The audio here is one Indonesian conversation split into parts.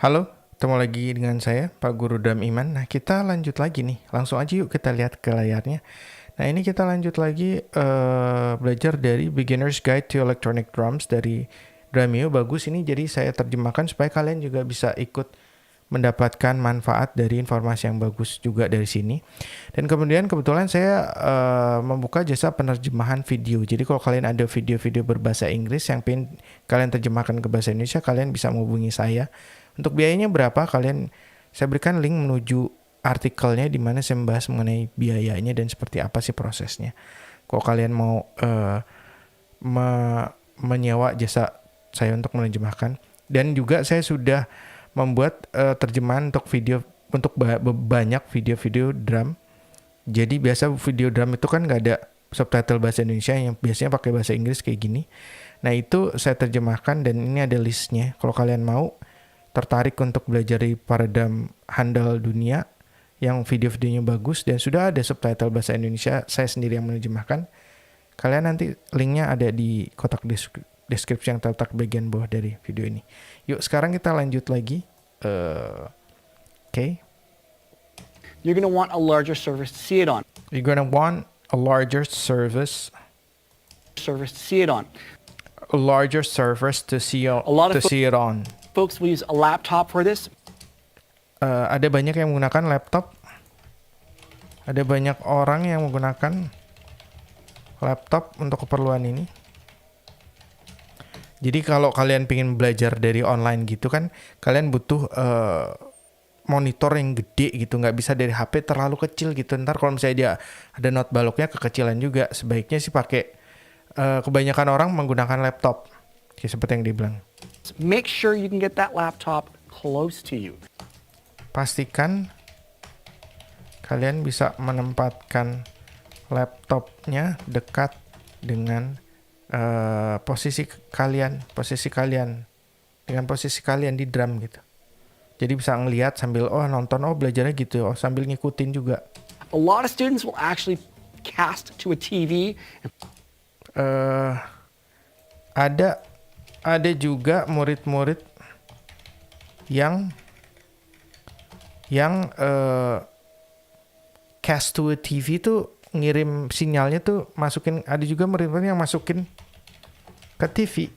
Halo, ketemu lagi dengan saya, Pak Guru Dam Iman. Nah, kita lanjut lagi nih. Langsung aja yuk kita lihat ke layarnya. Nah, ini kita lanjut lagi belajar dari Beginner's Guide to Electronic Drums dari Drumeo. Bagus ini, jadi saya terjemahkan supaya kalian juga bisa ikut mendapatkan manfaat dari informasi yang bagus juga dari sini. Dan kemudian kebetulan saya membuka jasa penerjemahan video. Jadi kalau kalian ada video-video berbahasa Inggris yang pengen kalian terjemahkan ke bahasa Indonesia, kalian bisa menghubungi saya. Untuk biayanya berapa? Saya berikan link menuju artikelnya di mana saya membahas mengenai biayanya dan seperti apa sih prosesnya. Kalau kalian mau menyewa jasa saya untuk menerjemahkan, dan juga saya sudah membuat terjemahan untuk video untuk banyak video-video drum. Jadi biasa video drum itu kan nggak ada subtitle bahasa Indonesia, yang biasanya pakai bahasa Inggris kayak gini. Nah, itu saya terjemahkan dan ini ada listnya. Kalau kalian mau tertarik untuk belajar di para drum handal dunia yang video-videonya bagus dan sudah ada subtitle bahasa Indonesia, saya sendiri yang menerjemahkan, kalian nanti linknya ada di kotak deskripsi yang terletak bagian bawah dari video ini. Yuk sekarang kita lanjut lagi. Okay. You're going to want a larger service to see it on. You're gonna want a larger service To see it on. a larger service to see it on. Folks will use a laptop for this. Ada banyak yang menggunakan laptop. Ada banyak orang yang menggunakan laptop untuk keperluan ini. Jadi kalau kalian pengen belajar dari online gitu kan, kalian butuh monitor yang gede gitu, nggak bisa dari HP terlalu kecil gitu. Ntar kalau misalnya dia ada not baloknya kekecilan juga, sebaiknya sih pakai kebanyakan orang menggunakan laptop, kayak seperti yang dibilang. Make sure you can get that laptop close to you. Pastikan kalian bisa menempatkan laptopnya dekat dengan posisi kalian dengan posisi kalian di drum gitu. Jadi bisa ngelihat sambil nonton, belajarnya gitu, sambil ngikutin juga. A lot of students will actually cast to a TV. Ada juga murid-murid yang cast to a TV tuh ngirim sinyalnya tuh masukin, ada juga murid-murid yang masukin ke TV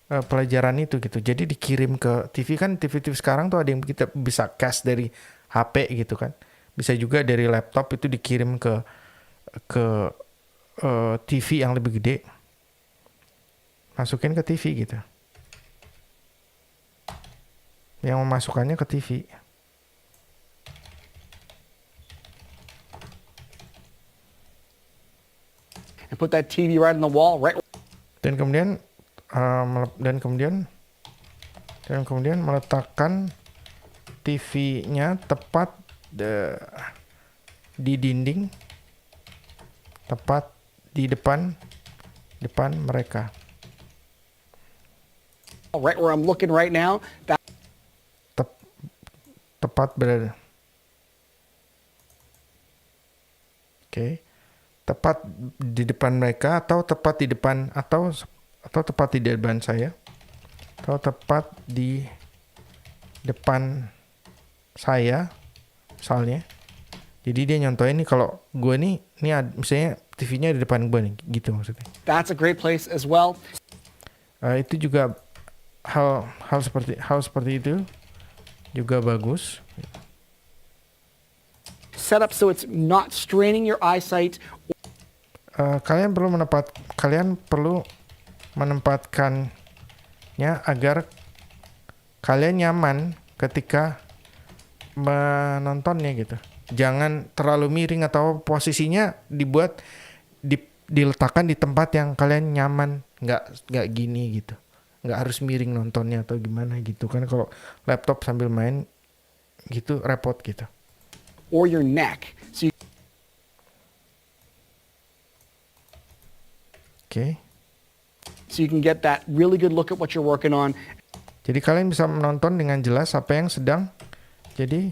pelajaran itu gitu. Jadi dikirim ke TV kan, TV sekarang tuh ada yang kita bisa cast dari HP gitu kan. Bisa juga dari laptop itu dikirim ke TV yang lebih gede. Masukin ke TV gitu. Yang memasukkannya ke TV. And put that TV right on the wall, right. Dan kemudian meletakkan TV-nya tepat di dinding, tepat di depan mereka. Right where I'm looking right now. Tepat berada. Oke. Tepat di depan mereka, atau tepat di depan, atau tepat di depan saya, atau tepat di depan saya misalnya. Jadi dia nyontohin nih, kalau gue nih misalnya TV-nya di depan gue nih, gitu maksudnya. That's a great place as well. Itu juga hal seperti itu juga bagus. Set up so it's not straining your eyesight. Kalian perlu menempatkannya agar kalian nyaman ketika menontonnya gitu. Jangan terlalu miring, atau posisinya diletakkan di tempat yang kalian nyaman, nggak gini gitu. Nggak harus miring nontonnya atau gimana gitu kan. Kalau laptop sambil main gitu repot gitu. Or your neck. So you can get that really good look at what you're working on. Jadi kalian bisa menonton dengan jelas apa yang sedang. Jadi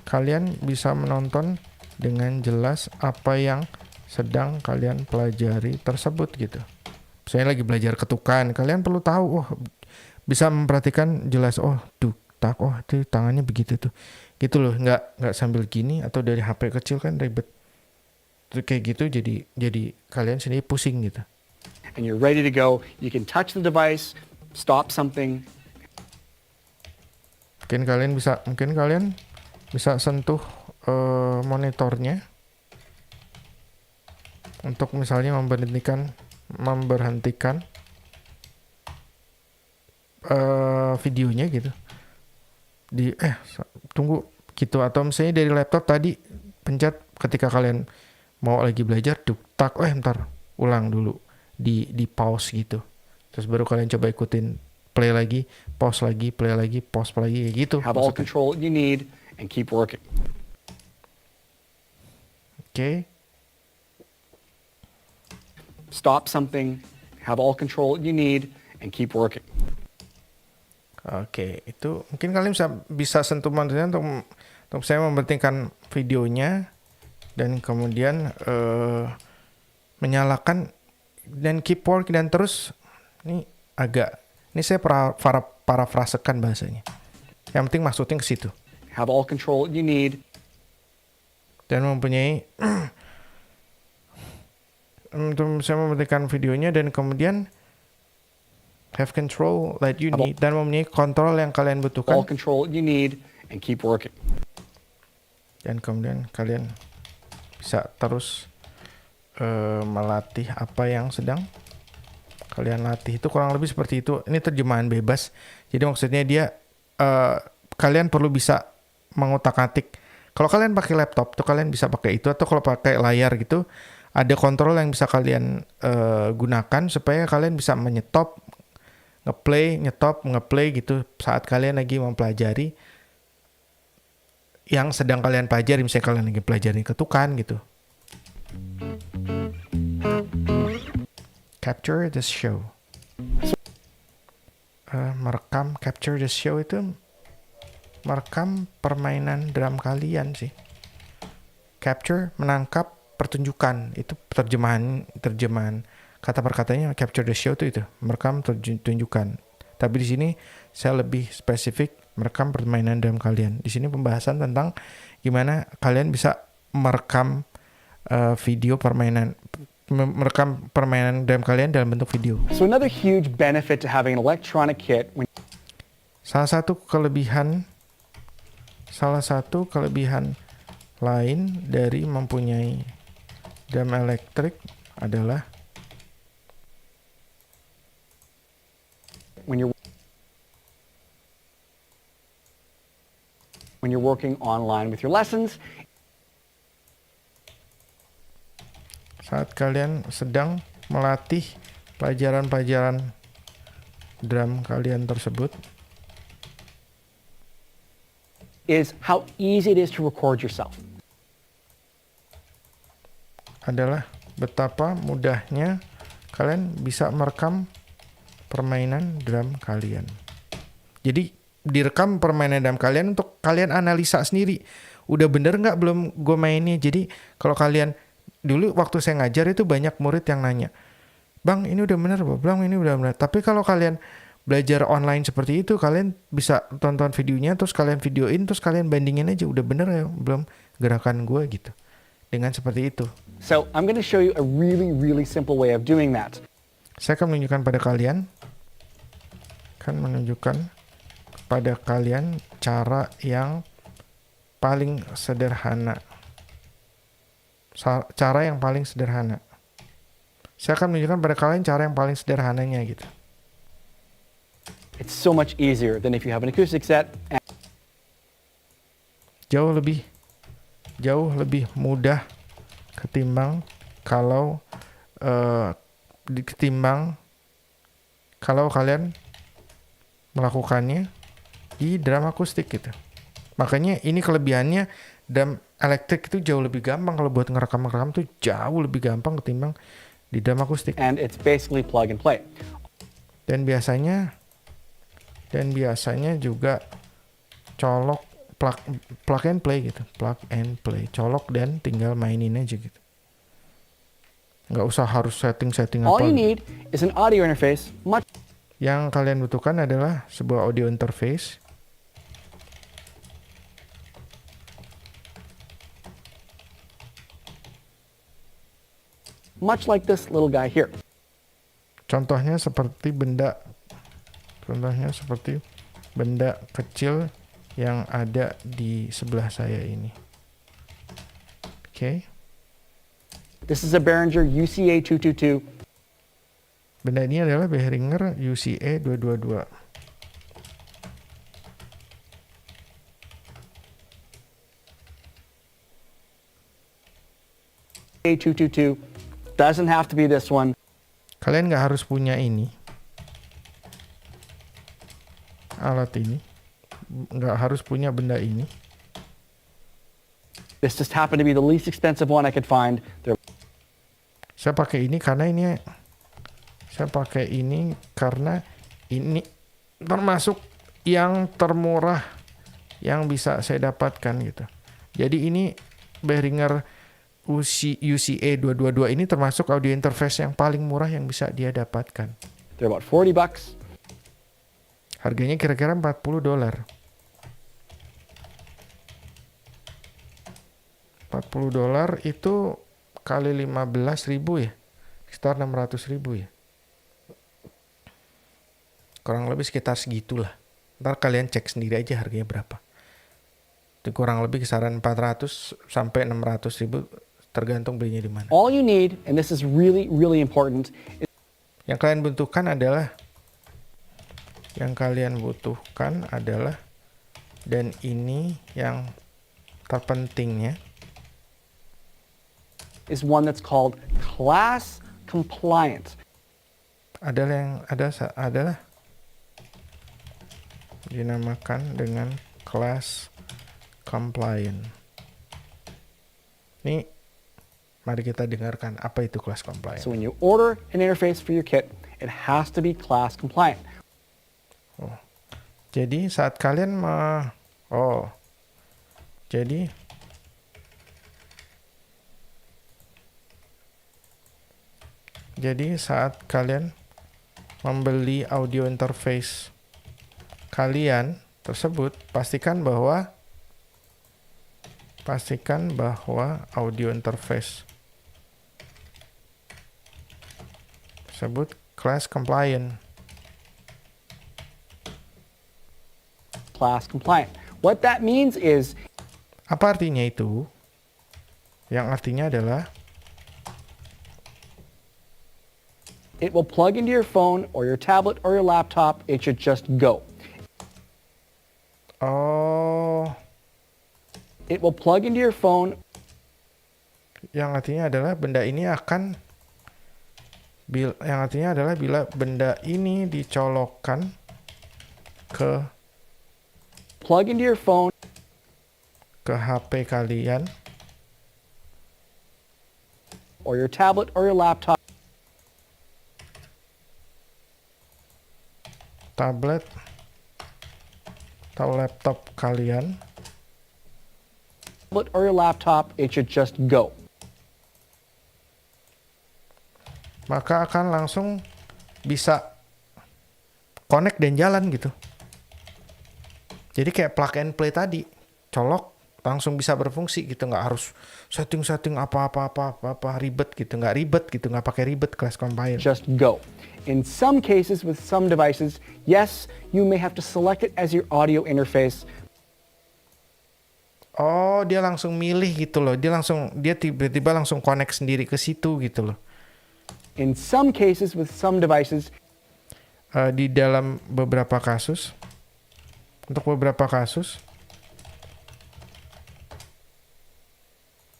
kalian bisa menonton dengan jelas apa yang sedang kalian pelajari tersebut gitu. Misalnya lagi belajar ketukan, kalian perlu tahu bisa memperhatikan jelas, oh tuh tak, oh itu tangannya begitu tuh, gitu loh, nggak sambil gini atau dari HP kecil kan ribet. Tuh, kayak gitu jadi kalian sendiri pusing gitu. And you're ready to go. You can touch the device, stop something. Mungkin kalian bisa sentuh monitornya untuk misalnya memberhentikan videonya gitu. Tunggu gitu, atau misalnya dari laptop tadi pencet ketika kalian mau lagi belajar, tak, ntar ulang dulu, di pause gitu. Terus baru kalian coba ikutin, play lagi, pause lagi, play lagi, pause lagi, kayak gitu. Have all control you need and keep working. Oke. Stop something, have all control you need and keep working. Oke, itu mungkin kalian bisa sentuh monitornya untuk saya memberhentikan videonya dan kemudian menyalakan dan keep work, dan terus ini saya parafrasekan bahasanya. Yang penting maksudnya ke situ. Have all control you need. Dan mempunyai untuk saya memberhentikan videonya dan kemudian have control that you need, dan mempunyai kontrol yang kalian butuhkan. All control you need and keep working. Dan kemudian kalian bisa terus melatih apa yang sedang kalian latih. Itu kurang lebih seperti itu. Ini terjemahan bebas. Jadi maksudnya kalian perlu bisa mengutak-atik. Kalau kalian pakai laptop tuh kalian bisa pakai itu, atau kalau pakai layar gitu ada kontrol yang bisa kalian gunakan supaya kalian bisa menyetop, ngeplay gitu saat kalian lagi mempelajari yang sedang kalian pelajari. Misalnya kalian lagi pelajari ketukan gitu. Capture the show. Capture the show itu merekam permainan drum kalian sih. Capture, menangkap, pertunjukan, itu terjemahan kata per katanya. Capture the show itu merekam pertunjukan. Tapi di sini saya lebih spesifik merekam permainan drum kalian. Di sini pembahasan tentang gimana kalian bisa merekam merekam permainan drum kalian dalam bentuk video. So another huge benefit to having an electronic kit Salah satu kelebihan lain dari mempunyai drum elektrik adalah when you're working online with your lessons. Saat kalian sedang melatih pelajaran-pelajaran drum kalian tersebut, Is how easy it is to record yourself. adalah betapa mudahnya kalian bisa merekam permainan drum kalian. Jadi direkam permainan drum kalian untuk kalian analisa sendiri. Udah bener nggak belum gue mainnya. Jadi kalau kalian, dulu waktu saya ngajar itu banyak murid yang nanya, "Bang, ini udah bener, Bang, ini udah bener." Tapi kalau kalian belajar online seperti itu, kalian bisa tonton videonya, terus kalian videoin, terus kalian bandingin aja, udah bener ya belum gerakan gue gitu. Dengan seperti itu. So I'm going to show you a really, really simple way of doing that. Saya akan menunjukkan pada kalian cara yang paling sederhana. Cara yang paling sederhana. Saya akan menunjukkan pada kalian cara yang paling sederhananya gitu. It's so much easier than if you have an acoustic set. Jauh lebih mudah ketimbang kalau kalian melakukannya di drum akustik gitu. Makanya ini kelebihannya, drum elektrik itu jauh lebih gampang. Kalau buat ngerekam tuh jauh lebih gampang ketimbang di drum akustik. And it's basically plug and play. Dan biasanya juga colok, plug and play gitu. Plug and play. Colok dan tinggal mainin aja gitu. Nggak usah harus setting All apa. you need is an audio interface. Yang kalian butuhkan adalah sebuah audio interface. Much like this little guy here. Contohnya seperti benda kecil yang ada di sebelah saya ini. Oke. This is a Behringer UCA 222. Benda ini adalah Behringer UCA 222. A222 doesn't have to be this one. Kalian nggak harus punya ini. Alat ini. Nggak harus punya benda ini. This just happened to be the least expensive one I could find. Saya pakai ini karena ini termasuk yang termurah yang bisa saya dapatkan gitu. Jadi ini Behringer UCA 222 ini termasuk audio interface yang paling murah yang bisa dia dapatkan. They're about $40. Harganya kira-kira $40. $40 itu kali 15.000 ya. Sekitar 600.000 ya. Kurang lebih sekitar segitulah. Ntar kalian cek sendiri aja harganya berapa. Itu kurang lebih kisaran 400 sampai 600.000 tergantung belinya di mana. All you need, and this is really, really important, Yang kalian butuhkan adalah dan ini yang terpentingnya is one that's called class compliant. adalah dinamakan dengan class compliant. Ini mari kita dengarkan apa itu class compliant. So when you order an interface for your kit, it has to be class compliant. Jadi saat kalian jadi saat kalian membeli audio interface kalian tersebut, pastikan bahwa audio interface tersebut class compliant. Class compliant. What that means is Apa artinya itu? Yang artinya adalah it will plug into your phone or your tablet or your laptop. It should just go. It will plug into your phone. Yang artinya adalah bila benda ini dicolokkan Plug into your phone. Ke HP kalian Or your tablet or your laptop. Tablet atau laptop kalian, Or your laptop, it should just go. maka akan langsung bisa connect dan jalan gitu. Jadi kayak plug and play tadi, colok langsung bisa berfungsi gitu, nggak harus setting apa ribet gitu, nggak pakai ribet class compliant. Just go. In some cases with some devices, yes, you may have to select it as your audio interface. Dia langsung milih gitu loh. Dia tiba-tiba langsung connect sendiri ke situ gitu loh. In some cases with some devices, Di dalam beberapa kasus,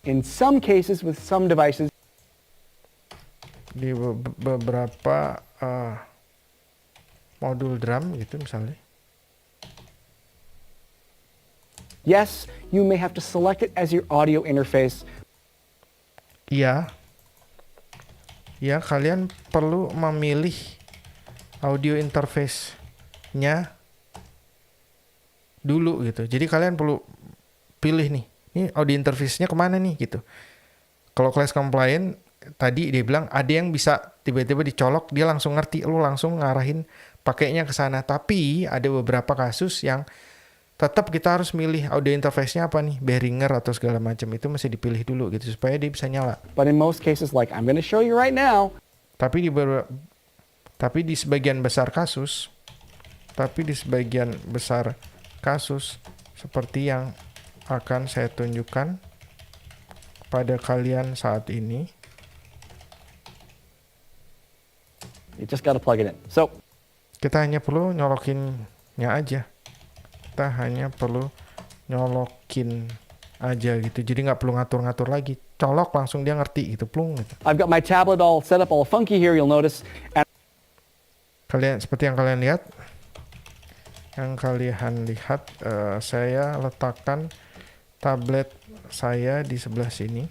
in some cases with some devices, di beberapa modul drum gitu misalnya. yes, you may have to select it as your audio interface. Iya, kalian perlu memilih audio interface-nya dulu gitu. Jadi kalian perlu pilih nih audio interface-nya kemana nih gitu. Kalau class compliant tadi dia bilang ada yang bisa tiba-tiba dicolok dia langsung ngerti, lu langsung ngarahin pakainya ke sana. Tapi ada beberapa kasus yang tetap kita harus milih audio interface-nya apa nih, Behringer atau segala macam, itu mesti dipilih dulu gitu supaya dia bisa nyala. But in most cases, like I'm going to show you right now, Tapi di sebagian besar kasus, seperti yang akan saya tunjukkan pada kalian saat ini, you just got to plug it in. So kita hanya perlu nyolokinnya aja. Kita hanya perlu nyolokin aja gitu. Jadi nggak perlu ngatur-ngatur lagi. Colok langsung dia ngerti gitu, plung gitu. I've got my tablet all set up all funky here, you'll notice. And Seperti yang kalian lihat, saya letakkan tablet saya di sebelah sini.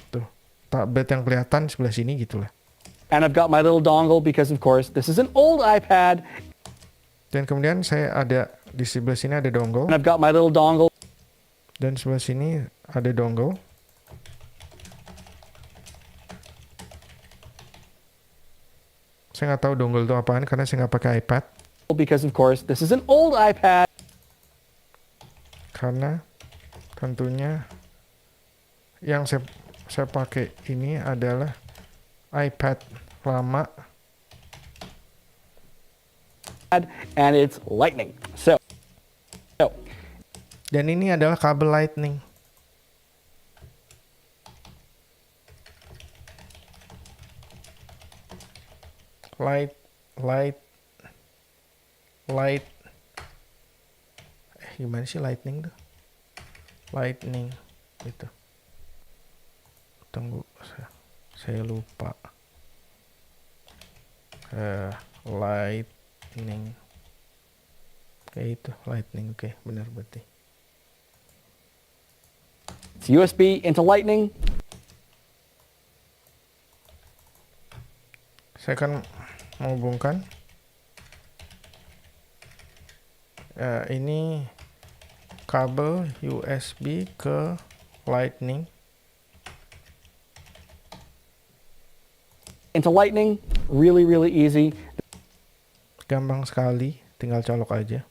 Tuh, tablet yang kelihatan sebelah sini gitulah. And I've got my little dongle because, of course, this is an old iPad. Dan kemudian saya ada di sebelah sini ada dongle. And I've got my little dongle. Dan sebelah sini ada dongle. Saya nggak tahu dongle itu apaan karena saya nggak pakai iPad. Because, of course, this is an old iPad. Karena tentunya yang saya pakai ini adalah iPad lama. And it's lightning. So. Dan ini adalah kabel lightning. Gimana sih lightning tuh? Lightning gitu. Tunggu, saya lupa. Lightning. Kayak itu, lightning. Oke, benar berarti. It's USB into lightning. Saya akan menghubungkan. Ini kabel USB ke lightning. Into lightning, really, really easy. Gampang sekali, tinggal colok aja.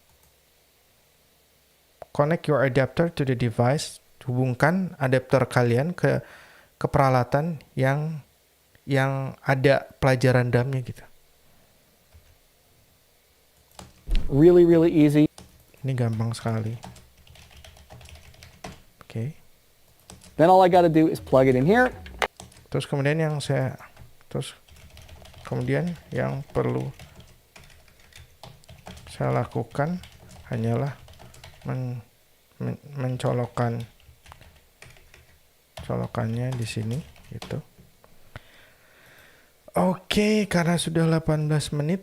Connect your adapter to the device. Hubungkan adapter kalian ke peralatan yang ada pelajaran DAM-nya gitu. Really, really easy. Ini gampang sekali. Oke. Then all I got to do is plug it in here. Terus kemudian yang perlu saya lakukan hanyalah colokannya di sini gitu. Oke, karena sudah 18 menit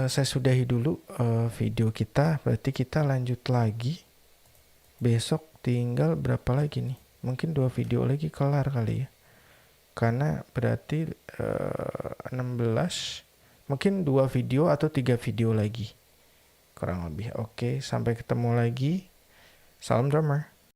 saya sudahi dulu video kita. Berarti kita lanjut lagi. Besok tinggal berapa lagi nih? Mungkin 2 video lagi kelar kali ya. Karena berarti 16, mungkin 2 video atau 3 video lagi kurang lebih. Oke, sampai ketemu lagi. Salam drummer.